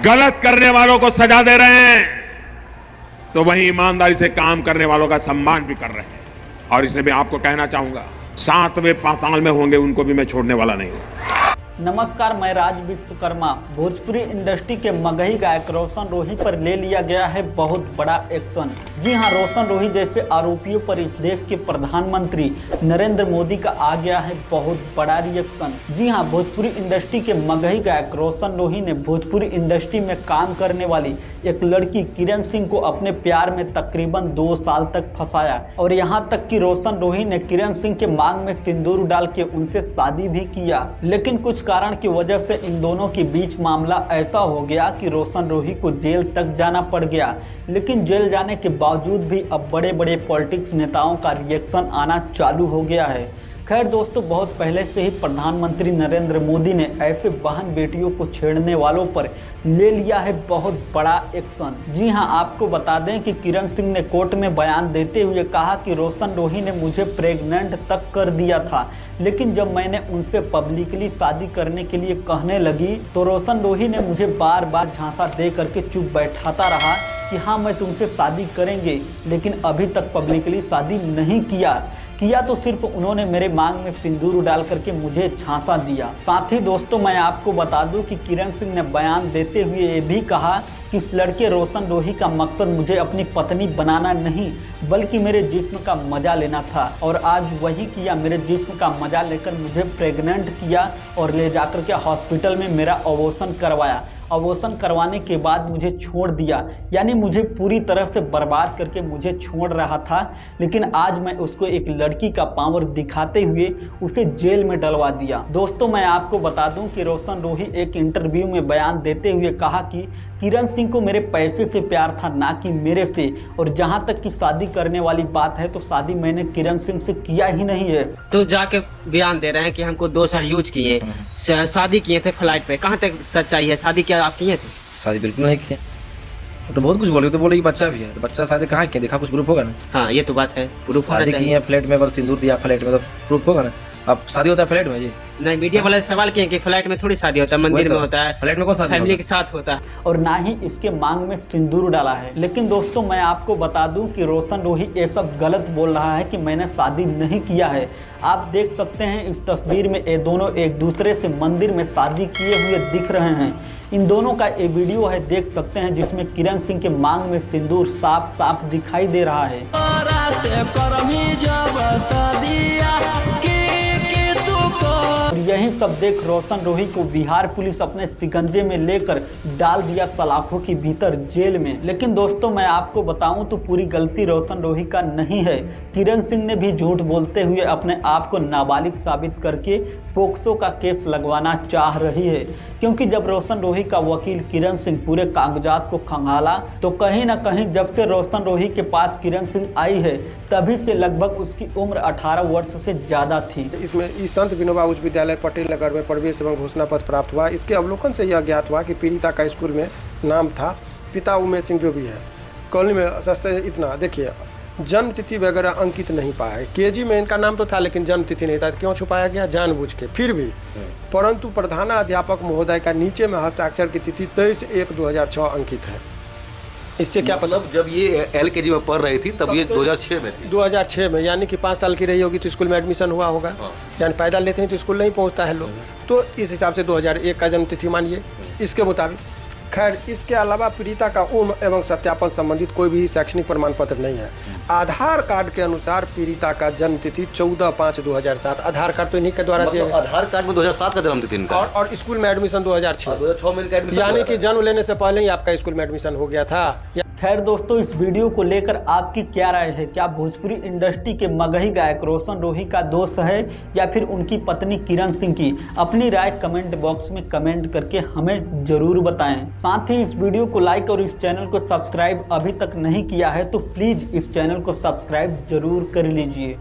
गलत करने वालों को सजा दे रहे हैं तो वहीं ईमानदारी से काम करने वालों का सम्मान भी कर रहे हैं। और इसलिए मैं आपको कहना चाहूंगा, 7वें पाताल में होंगे उनको भी मैं छोड़ने वाला नहीं हूं। नमस्कार, मैं राज विश्वकर्मा। भोजपुरी इंडस्ट्री के मगही गायक रोशन रोही पर ले लिया गया है बहुत बड़ा एक्शन। जी हां, रोशन रोही जैसे आरोपियों पर इस देश के प्रधानमंत्री नरेंद्र मोदी का आ गया है बहुत बड़ा रिएक्शन। जी हां, भोजपुरी इंडस्ट्री के मगही गायक रोशन रोही ने भोजपुरी इंडस्ट्री में काम करने वाली एक लड़की किरण सिंह को अपने प्यार में तकरीबन 2 साल तक फंसाया और यहां तक कि रोशन रोही ने किरण सिंह के मांग में सिंदूर डाल के उनसे शादी भी किया। लेकिन कुछ कारण की वजह से इन दोनों के बीच मामला ऐसा हो गया कि रोशन रोही को जेल तक जाना पड़ गया। लेकिन जेल जाने के बावजूद भी अब बड़े बड़े पॉलिटिक्स नेताओं का रिएक्शन आना चालू हो गया है। खैर दोस्तों, बहुत पहले से ही प्रधानमंत्री नरेंद्र मोदी ने ऐसे बहन बेटियों को छेड़ने वालों पर ले लिया है बहुत बड़ा एक्शन। जी हां, आपको बता दें कि किरण सिंह ने कोर्ट में बयान देते हुए कहा कि रोशन रोही ने मुझे प्रेग्नेंट तक कर दिया था, लेकिन जब मैंने उनसे पब्लिकली शादी करने के लिए कहने लगी तो रोशन रोही ने मुझे बार बार झांसा दे करके चुप बैठाता रहा कि हाँ मैं तुमसे शादी करेंगे, लेकिन अभी तक पब्लिकली शादी नहीं किया तो सिर्फ उन्होंने मेरे मांग में सिंदूर डाल करके मुझे झांसा दिया। साथ ही दोस्तों, मैं आपको बता दूं कि किरण सिंह ने बयान देते हुए ये भी कहा कि इस लड़के रोशन रोही का मकसद मुझे अपनी पत्नी बनाना नहीं बल्कि मेरे जिस्म का मजा लेना था और आज वही किया। मेरे जिस्म का मजा लेकर मुझे प्रेग्नेंट किया और ले जाकर के हॉस्पिटल में मेरा अबॉर्शन करवाया। अबॉर्शन करवाने के बाद मुझे छोड़ दिया, यानी मुझे पूरी तरह से बर्बाद करके मुझे छोड़ रहा था। लेकिन आज मैं उसको एक लड़की का पावर दिखाते हुए उसे जेल में डलवा दिया। दोस्तों, मैं आपको बता दूं कि रोशन रोही एक इंटरव्यू में बयान देते हुए कहा कि किरण सिंह को मेरे पैसे से प्यार था, ना कि मेरे से। और जहां तक कि शादी करने वाली बात है तो शादी मैंने किरण सिंह से किया ही नहीं है। तो जाके बयान दे रहे हैं कि हमको 2 साल यूज किए, शादी किए थे फ्लाइट पे। कहाँ तक सच्चाई है? शादी क्या आप किए थे? शादी बिल्कुल नहीं किया। तो बहुत कुछ बोले, तो बोले कि बच्चा भी है, तो बच्चा शादी कहाँ किया? देखा कुछ प्रूफ होगा ना? हाँ, ये तो बात है, प्रूफ होना शादी चाहिए। की है फ्लैट में, बस सिंदूर दिया फ्लैट में, तो प्रूफ होगा ना? अब शादी होता है फ्लैट में जी? नहीं, मीडिया वाले सवाल किए कि फ्लैट में थोड़ी शादी होता है, मंदिर में होता है, फ्लैट में कौन शादी फैमिली के साथ होता है। और ना ही इसके मांग में सिंदूर डाला है। लेकिन दोस्तों, मैं आपको बता दूं कि रोशन रोही ये सब गलत बोल रहा है कि मैंने शादी नहीं किया है। आप देख सकते हैं इस तस्वीर में ये दोनों एक दूसरे से मंदिर में शादी किए हुए दिख रहे हैं। इन दोनों का ये वीडियो है, देख सकते हैं, जिसमें किरण सिंह के मांग में सिंदूर साफ साफ दिखाई दे रहा है। और यही सब देख रोशन रोही को बिहार पुलिस अपने शिकंजे में लेकर डाल दिया सलाखों के भीतर जेल में। लेकिन दोस्तों, मैं आपको बताऊं तो पूरी गलती रोशन रोही का नहीं है। किरण सिंह ने भी झूठ बोलते हुए अपने आप को नाबालिग साबित करके पोक्सो का केस लगवाना चाह रही है, क्योंकि जब रोशन रोही का वकील किरण सिंह पूरे कागजात को खंगाला तो कहीं ना कहीं जब से रोशन रोही के पास किरण सिंह आई है तभी से लगभग उसकी उम्र 18 वर्ष से ज़्यादा थी। इसमें संत विनोबा उच्च विद्यालय पटेल नगर में प्रवेश एवं घोषणा पत्र प्राप्त हुआ। इसके अवलोकन से यह ज्ञात हुआ कि पीड़िता का स्कूल में नाम था, पिता उमेश सिंह जो भी है। कॉलोनी में सस्ते इतना देखिए, जन्म तिथि वगैरह अंकित नहीं पाया है। केजी में इनका नाम तो था लेकिन जन्म तिथि नहीं था। क्यों छुपाया गया? जानबूझ के। फिर भी परंतु प्रधानाध्यापक महोदय का नीचे में हस्ताक्षर की तिथि 23/1/2006 अंकित है। इससे क्या पता? मतलब जब ये LKG में पढ़ रही थी तब ये 2006 में थी। 2006 में, यानी कि 5 साल की रही होगी तो स्कूल में एडमिशन हुआ होगा। यानी पैदल लेते हैं तो स्कूल नहीं पहुंचता है लोग, तो इस हिसाब से 2001 का जन्म तिथि मानिए इसके मुताबिक। खैर, इसके अलावा पीड़िता का उम्र एवं सत्यापन संबंधित कोई भी शैक्षणिक प्रमाण पत्र नहीं है। आधार कार्ड के अनुसार पीड़िता का जन्म तिथि 14/5/2007। आधार कार्ड तो इन्हीं के द्वारा दिया गया। आधार कार्ड में 2007 का जन्म तिथि इनका। और स्कूल में एडमिशन 2006। 2006 में इनका एडमिशन, यानी कि जन्म लेने से पहले ही आपका स्कूल में एडमिशन हो गया था। खैर दोस्तों, इस वीडियो को लेकर आपकी क्या राय है? क्या भोजपुरी इंडस्ट्री के मगही गायक रोशन रोही का दोष है या फिर उनकी पत्नी किरण सिंह की? अपनी राय कमेंट बॉक्स में कमेंट करके हमें जरूर बताएं। साथ ही इस वीडियो को लाइक और इस चैनल को सब्सक्राइब अभी तक नहीं किया है तो प्लीज़ इस चैनल को सब्सक्राइब जरूर कर लीजिए।